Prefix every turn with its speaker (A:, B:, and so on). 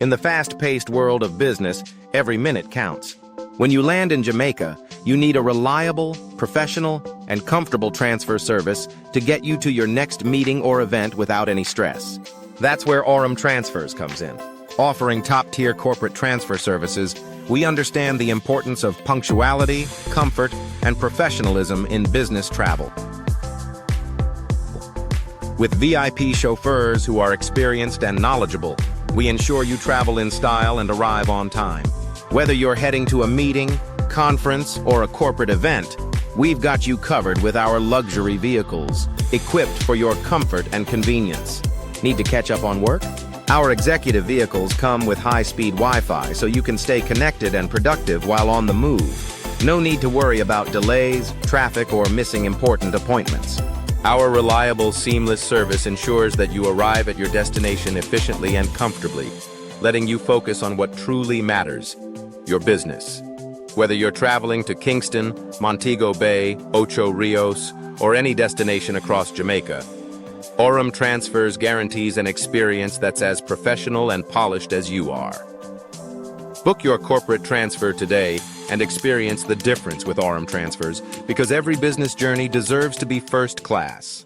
A: In the fast-paced world of business, every minute counts. When you land in Jamaica, you need a reliable, professional, and comfortable transfer service to get you to your next meeting or event without any stress. That's where Orem Transfers comes in. Offering top-tier corporate transfer services, we understand the importance of punctuality, comfort, and professionalism in business travel. With VIP chauffeurs who are experienced and knowledgeable, we ensure you travel in style and arrive on time. Whether you're heading to a meeting, conference, or a corporate event, we've got you covered with our luxury vehicles, equipped for your comfort and convenience. Need to catch up on work? Our executive vehicles come with high-speed Wi-Fi so you can stay connected and productive while on the move. No need to worry about delays, traffic, or missing important appointments. Our reliable, seamless service ensures that you arrive at your destination efficiently and comfortably, letting you focus on what truly matters, your business. Whether you're traveling to Kingston, Montego Bay, Ocho Rios, or any destination across Jamaica, Orem Transfers guarantees an experience that's as professional and polished as you are. Book your corporate transfer today and experience the difference with Orem Transfers, because every business journey deserves to be first class.